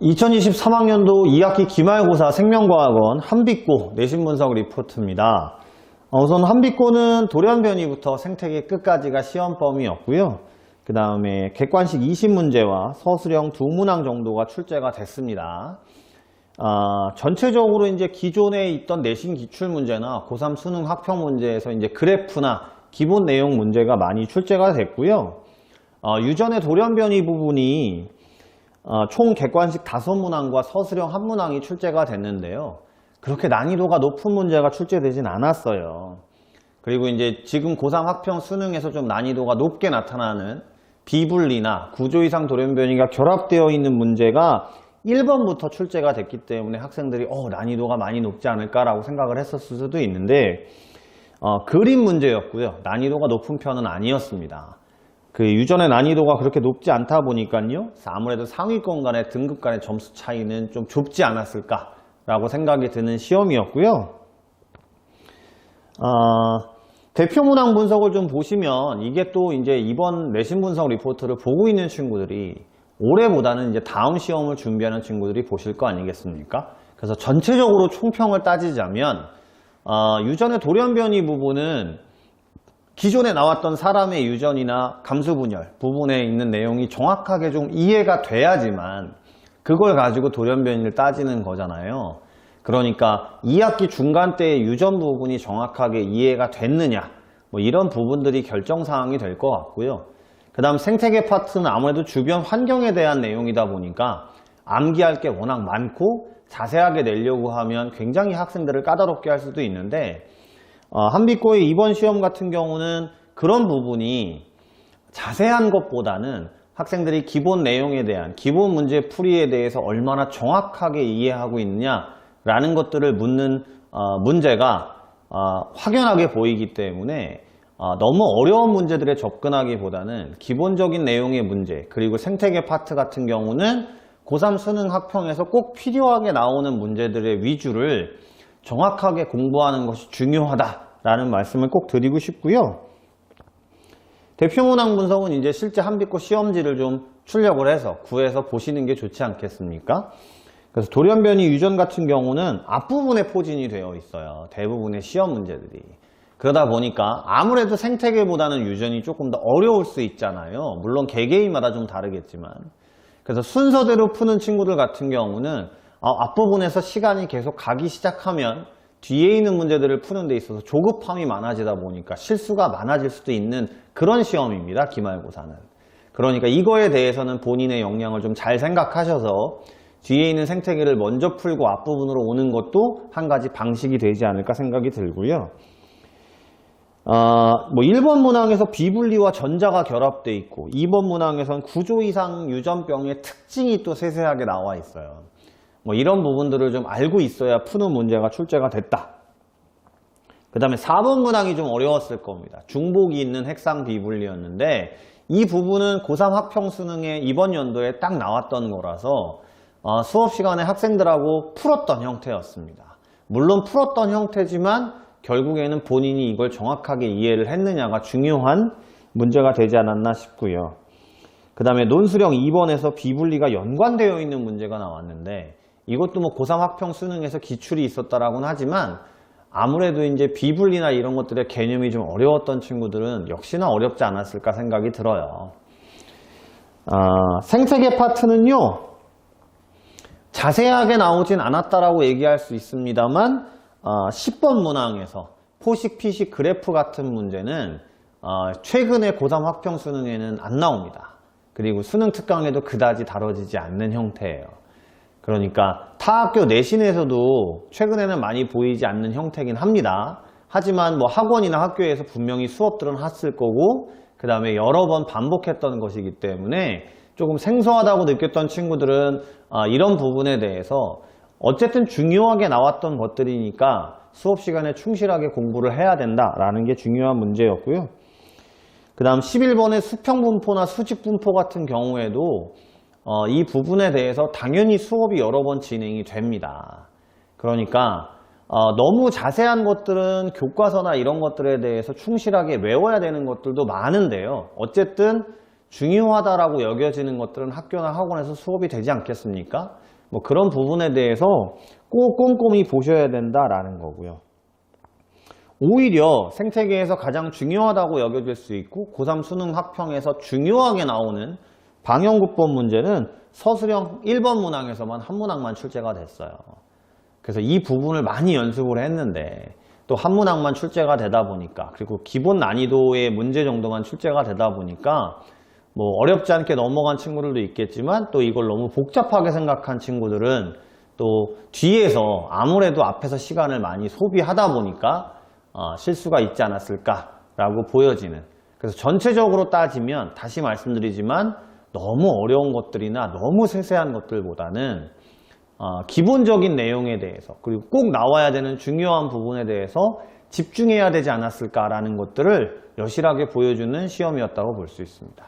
2023학년도 2학기 기말고사 생명과학원 한빛고 내신 분석 리포트입니다. 우선 한빛고는 돌연변이부터 생태계 끝까지가 시험 범위였고요. 그 다음에 객관식 20문제와 서술형 2문항 정도가 출제가 됐습니다. 전체적으로 이제 기존에 있던 내신 기출문제나 고3 수능 학평 문제에서 이제 그래프나 기본 내용 문제가 많이 출제가 됐고요. 유전의 돌연변이 부분이 총 객관식 5문항과 서술형 1문항이 출제가 됐는데요. 그렇게 난이도가 높은 문제가 출제되진 않았어요. 그리고 이제 지금 고3 학평 수능에서 좀 난이도가 높게 나타나는 비분리나 구조 이상 돌연변이가 결합되어 있는 문제가 1번부터 출제가 됐기 때문에 학생들이 난이도가 많이 높지 않을까라고 생각을 했었을 수도 있는데 그림 문제였고요. 난이도가 높은 편은 아니었습니다. 그 유전의 난이도가 그렇게 높지 않다 보니까요. 아무래도 상위권 간의 등급 간의 점수 차이는 좀 좁지 않았을까라고 생각이 드는 시험이었고요. 대표 문항 분석을 좀 보시면 이게 또 이제 이번 내신 분석 리포트를 보고 있는 친구들이 올해보다는 이제 다음 시험을 준비하는 친구들이 보실 거 아니겠습니까? 그래서 전체적으로 총평을 따지자면 유전의 돌연변이 부분은 기존에 나왔던 사람의 유전이나 감수분열 부분에 있는 내용이 정확하게 좀 이해가 돼야지만 그걸 가지고 돌연변이를 따지는 거잖아요. 그러니까 2학기 중간 때의 유전 부분이 정확하게 이해가 됐느냐 뭐 이런 부분들이 결정사항이 될 것 같고요. 그 다음 생태계 파트는 아무래도 주변 환경에 대한 내용이다 보니까 암기할 게 워낙 많고 자세하게 내려고 하면 굉장히 학생들을 까다롭게 할 수도 있는데 한빛고의 이번 시험 같은 경우는 그런 부분이 자세한 것보다는 학생들이 기본 내용에 대한 기본 문제 풀이에 대해서 얼마나 정확하게 이해하고 있느냐라는 것들을 묻는 문제가 확연하게 보이기 때문에 너무 어려운 문제들에 접근하기보다는 기본적인 내용의 문제 그리고 생태계 파트 같은 경우는 고3 수능 학평에서 꼭 필요하게 나오는 문제들의 위주를 정확하게 공부하는 것이 중요하다라는 말씀을 꼭 드리고 싶고요. 대표 문항 분석은 이제 실제 한빛고 시험지를 좀 출력을 해서 구해서 보시는 게 좋지 않겠습니까? 그래서 돌연변이 유전 같은 경우는 앞부분에 포진이 되어 있어요. 대부분의 시험 문제들이. 그러다 보니까 아무래도 생태계보다는 유전이 조금 더 어려울 수 있잖아요. 물론 개개인마다 좀 다르겠지만. 그래서 순서대로 푸는 친구들 같은 경우는 앞부분에서 시간이 계속 가기 시작하면 뒤에 있는 문제들을 푸는 데 있어서 조급함이 많아지다 보니까 실수가 많아질 수도 있는 그런 시험입니다. 기말고사는. 그러니까 이거에 대해서는 본인의 역량을 좀 잘 생각하셔서 뒤에 있는 생태계를 먼저 풀고 앞부분으로 오는 것도 한 가지 방식이 되지 않을까 생각이 들고요. 1번 문항에서 비분리와 전자가 결합되어 있고 2번 문항에서는 구조 이상 유전병의 특징이 또 세세하게 나와 있어요. 이런 부분들을 좀 알고 있어야 푸는 문제가 출제가 됐다. 그 다음에 4번 문항이 좀 어려웠을 겁니다. 중복이 있는 핵상 비분리였는데 이 부분은 고3 학평 수능에 이번 연도에 딱 나왔던 거라서 수업 시간에 학생들하고 풀었던 형태였습니다. 물론 풀었던 형태지만 결국에는 본인이 이걸 정확하게 이해를 했느냐가 중요한 문제가 되지 않았나 싶고요. 그 다음에 논술형 2번에서 비분리가 연관되어 있는 문제가 나왔는데 이것도 고3 학평 수능에서 기출이 있었다라고는 하지만 아무래도 이제 비분리나 이런 것들의 개념이 좀 어려웠던 친구들은 역시나 어렵지 않았을까 생각이 들어요. 생태계 파트는요, 자세하게 나오진 않았다라고 얘기할 수 있습니다만 10번 문항에서 포식, 피식, 그래프 같은 문제는 최근에 고3 학평 수능에는 안 나옵니다. 그리고 수능 특강에도 그다지 다뤄지지 않는 형태예요. 그러니까 타 학교 내신에서도 최근에는 많이 보이지 않는 형태긴 합니다. 하지만 학원이나 학교에서 분명히 수업들은 했을 거고 그 다음에 여러 번 반복했던 것이기 때문에 조금 생소하다고 느꼈던 친구들은 이런 부분에 대해서 어쨌든 중요하게 나왔던 것들이니까 수업 시간에 충실하게 공부를 해야 된다라는 게 중요한 문제였고요. 그 다음 11번의 수평분포나 수직분포 같은 경우에도 이 부분에 대해서 당연히 수업이 여러 번 진행이 됩니다. 그러니까 너무 자세한 것들은 교과서나 이런 것들에 대해서 충실하게 외워야 되는 것들도 많은데요. 어쨌든 중요하다라고 여겨지는 것들은 학교나 학원에서 수업이 되지 않겠습니까? 뭐 그런 부분에 대해서 꼭 꼼꼼히 보셔야 된다라는 거고요. 오히려 생태계에서 가장 중요하다고 여겨질 수 있고 고3 수능 학평에서 중요하게 나오는 방형국법 문제는 서술형 1번 문항에서만 한 문항만 출제가 됐어요. 그래서 이 부분을 많이 연습을 했는데 또 한 문항만 출제가 되다 보니까, 그리고 기본 난이도의 문제 정도만 출제가 되다 보니까 뭐 어렵지 않게 넘어간 친구들도 있겠지만 또 이걸 너무 복잡하게 생각한 친구들은 또 뒤에서 아무래도 앞에서 시간을 많이 소비하다 보니까 실수가 있지 않았을까라고 보여지는, 그래서 전체적으로 따지면 다시 말씀드리지만 너무 어려운 것들이나 너무 세세한 것들보다는 기본적인 내용에 대해서, 그리고 꼭 나와야 되는 중요한 부분에 대해서 집중해야 되지 않았을까라는 것들을 여실하게 보여주는 시험이었다고 볼 수 있습니다.